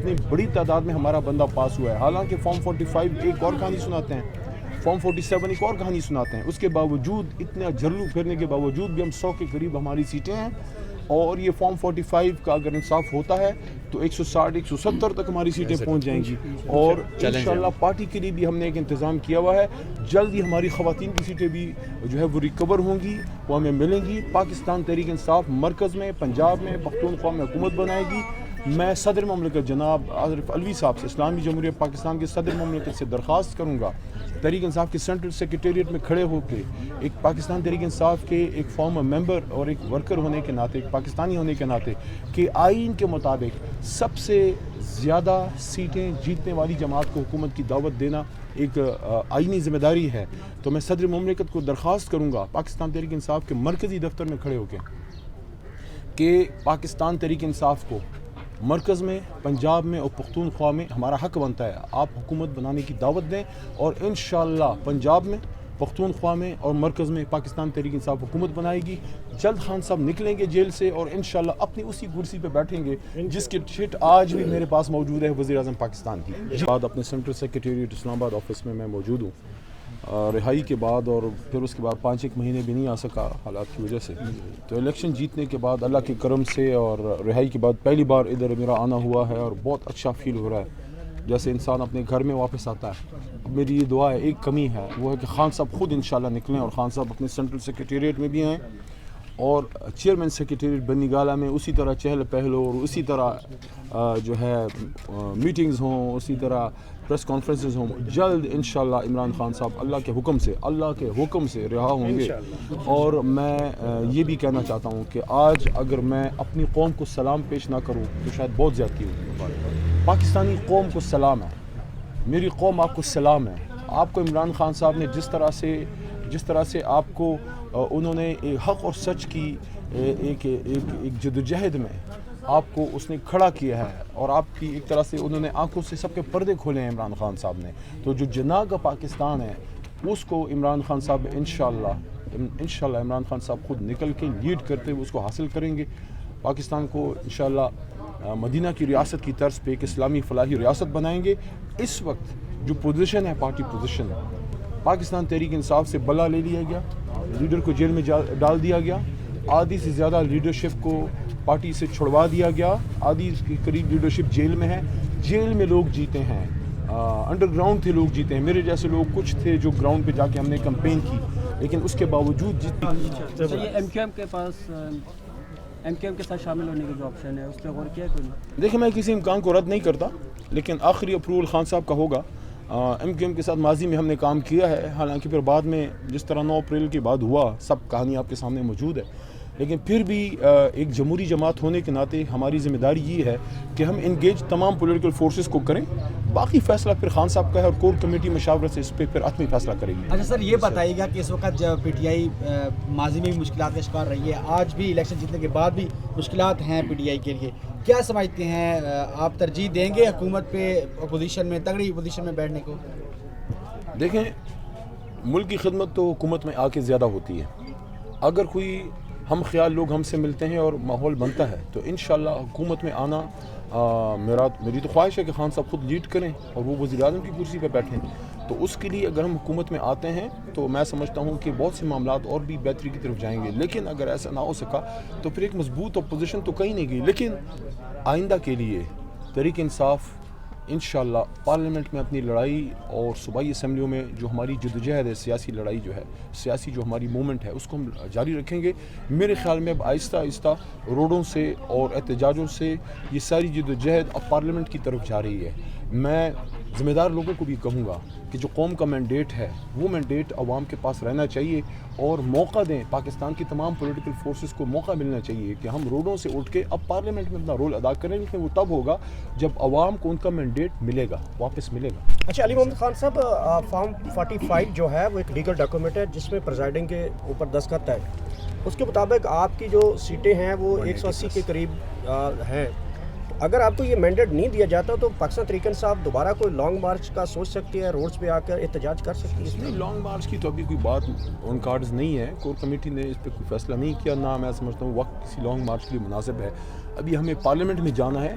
اتنی بڑی تعداد میں ہمارا بندہ پاس ہوا ہے، حالانکہ فارم 45 ایک اور کہانی سناتے ہیں، فارم 47 ایک اور کہانی سناتے ہیں، اس کے باوجود اتنا جھرلو پھرنے کے باوجود بھی ہم 100 کے قریب ہماری سیٹیں ہیں، اور یہ فارم 45 کا اگر انصاف ہوتا ہے تو 160 170 تک ہماری سیٹیں پہنچ جائیں گی، اور انشاءاللہ پارٹی کے لیے بھی ہم نے ایک انتظام کیا ہوا ہے، جلد ہی ہماری خواتین کی سیٹیں بھی جو ہے وہ ریکور ہوں گی، وہ ہمیں ملیں گی۔ پاکستان تحریک انصاف مرکز میں، پنجاب میں، پختونخوا میں حکومت بنائے گی۔ میں صدر مملکت جناب عارف علوی صاحب سے، اسلامی جمہوریہ پاکستان کے صدر مملکت سے درخواست کروں گا تحریک انصاف کے سینٹرل سیکریٹریٹ میں کھڑے ہو کے، ایک پاکستان تحریک انصاف کے ایک فارمر ممبر اور ایک ورکر ہونے کے ناطے، ایک پاکستانی ہونے کے ناطے، کہ آئین کے مطابق سب سے زیادہ سیٹیں جیتنے والی جماعت کو حکومت کی دعوت دینا ایک آئینی ذمہ داری ہے۔ تو میں صدر مملکت کو درخواست کروں گا پاکستان تحریک انصاف کے مرکزی دفتر میں کھڑے ہو کے کہ پاکستان تحریک انصاف کو مرکز میں، پنجاب میں اور پختونخوا میں ہمارا حق بنتا ہے، آپ حکومت بنانے کی دعوت دیں، اور انشاءاللہ پنجاب میں، پختونخوا میں اور مرکز میں پاکستان تحریک انصاف حکومت بنائے گی۔ جلد خان صاحب نکلیں گے جیل سے اور انشاءاللہ اپنی اسی کرسی پہ بیٹھیں گے جس کی شٹ آج بھی میرے پاس موجود ہے، وزیر اعظم پاکستان کی۔ بعد اپنے سینٹرل سیکریٹریٹ اسلام آباد آفس میں موجود ہوں رہائی کے بعد، اور پھر اس کے بعد 5-1 مہینے بھی نہیں آ سکا حالات کی وجہ سے، تو الیکشن جیتنے کے بعد اللہ کے کرم سے اور رہائی کے بعد پہلی بار ادھر میرا آنا ہوا ہے، اور بہت اچھا فیل ہو رہا ہے، جیسے انسان اپنے گھر میں واپس آتا ہے۔ اب میری یہ دعا ہے، ایک کمی ہے، وہ ہے کہ خان صاحب خود انشاءاللہ نکلیں، اور خان صاحب اپنے سینٹرل سیکریٹریٹ میں بھی ہیں، اور چیئرمین سیکریٹریٹ بنی گالہ میں اسی طرح چہل پہل ہو، اور اسی طرح جو ہے میٹنگز ہوں، اسی طرح پریس کانفرنسز ہوں۔ جلد انشاءاللہ عمران خان صاحب اللہ کے حکم سے رہا ہوں گے۔ اور میں یہ بھی کہنا چاہتا ہوں کہ آج اگر میں اپنی قوم کو سلام پیش نہ کروں تو شاید بہت زیادتی ہوگی۔ پاکستانی قوم کو سلام ہے، میری قوم آپ کو سلام ہے۔ آپ کو عمران خان صاحب نے جس طرح سے آپ کو انہوں نے حق اور سچ کی ایک جدوجہد میں آپ کو اس نے کھڑا کیا ہے، اور آپ کی ایک طرح سے انہوں نے آنکھوں سے سب کے پردے کھولے ہیں عمران خان صاحب نے، تو جو جناح کا پاکستان ہے اس کو عمران خان صاحب انشاءاللہ عمران خان صاحب خود نکل کے لیڈ کرتے ہوئے اس کو حاصل کریں گے۔ پاکستان کو انشاءاللہ مدینہ کی ریاست کی طرز پہ ایک اسلامی فلاحی ریاست بنائیں گے۔ اس وقت جو پوزیشن ہے، پارٹی پوزیشن ہے، پاکستان تحریک انصاف سے بلا لے لیا گیا، لیڈر کو جیل میں ڈال دیا گیا، آدھی سے زیادہ لیڈرشپ کو پارٹی سے چھڑوا دیا گیا، آدھی کے قریب لیڈرشپ جیل میں ہے، جیل میں لوگ جیتے ہیں، انڈر گراؤنڈ تھے لوگ جیتے ہیں، میرے جیسے لوگ کچھ تھے جو گراؤنڈ پہ جا کے ہم نے کمپین کی، لیکن اس کے باوجود ایم کیو ایم کے ساتھ شامل ہونے کا جو آپشن ہے اس پہ غور کیا ہے؟ دیکھیں، میں کسی امکان کو رد نہیں کرتا، لیکن آخری اپروول خان صاحب کا ہوگا۔ ایم کیو ایم کے ساتھ ماضی میں ہم نے کام کیا ہے، حالانکہ پھر بعد میں جس طرح 9 اپریل کے بعد ہوا، سب کہانی آپ کے سامنے موجود ہے، لیکن پھر بھی ایک جمہوری جماعت ہونے کے ناطے ہماری ذمہ داری یہ ہے کہ ہم انگیج تمام پولیٹیکل فورسز کو کریں، باقی فیصلہ پھر خان صاحب کا ہے، اور کور کمیٹی مشاورت سے اس پہ پھر حتمی فیصلہ کرے گی۔ اچھا سر، یہ بتائیے گا کہ اس وقت جب پی ٹی آئی ماضی میں بھی مشکلات کا شکار رہی ہے، آج بھی الیکشن جیتنے کے بعد بھی مشکلات ہیں پی ٹی آئی کے لیے، کیا سمجھتے ہیں آپ ترجیح دیں گے حکومت پہ اپوزیشن میں، تگڑی اپوزیشن میں بیٹھنے کو؟ دیکھیں، ملک کی خدمت تو حکومت میں آ کے زیادہ ہوتی ہے، اگر کوئی ہم خیال لوگ ہم سے ملتے ہیں اور ماحول بنتا ہے تو انشاءاللہ حکومت میں آنا میری تو خواہش ہے کہ خان صاحب خود لیڈ کریں اور وہ وزیر اعظم کی کرسی پہ بیٹھیں، تو اس کے لیے اگر ہم حکومت میں آتے ہیں تو میں سمجھتا ہوں کہ بہت سے معاملات اور بھی بہتری کی طرف جائیں گے، لیکن اگر ایسا نہ ہو سکا تو پھر ایک مضبوط اپوزیشن تو کہیں نہیں گئی، لیکن آئندہ کے لیے تحریک انصاف انشاءاللہ پارلیمنٹ میں اپنی لڑائی اور صوبائی اسمبلیوں میں جو ہماری جدوجہد ہے، سیاسی لڑائی جو ہے، سیاسی جو ہماری موومنٹ ہے، اس کو ہم جاری رکھیں گے۔ میرے خیال میں اب آہستہ آہستہ روڈوں سے اور احتجاجوں سے یہ ساری جدوجہد اب پارلیمنٹ کی طرف جا رہی ہے۔ میں ذمہ دار لوگوں کو بھی کہوں گا کہ جو قوم کا مینڈیٹ ہے وہ مینڈیٹ عوام کے پاس رہنا چاہیے، اور موقع دیں، پاکستان کی تمام پولیٹیکل فورسز کو موقع ملنا چاہیے کہ ہم روڈوں سے اٹھ کے اب پارلیمنٹ میں اپنا رول ادا کریں، لیکن وہ تب ہوگا جب عوام کو ان کا مینڈیٹ ملے گا، واپس ملے گا۔ اچھا علی محمد خان صاحب، فارم 45 جو ہے وہ ایک لیگل ڈاکومنٹ ہے جس میں پریزائڈنگ کے اوپر دستخط ہے، اس کے مطابق آپ کی جو سیٹیں ہیں وہ 180 کے قریب ہیں، اگر آپ کو یہ مینڈیٹ نہیں دیا جاتا تو پاکستان تحریک انصاف دوبارہ کوئی لانگ مارچ کا سوچ سکتی ہے، روڈز پہ آ کر احتجاج کر سکتی ہے؟ اس میں لانگ مارچ کی تو ابھی کوئی بات آن کارڈز نہیں ہے، کور کمیٹی نے اس پہ کوئی فیصلہ نہیں کیا، نہ میں سمجھتا ہوں وقت کسی لانگ مارچ کے لیے مناسب ہے۔ ابھی ہمیں پارلیمنٹ میں جانا ہے،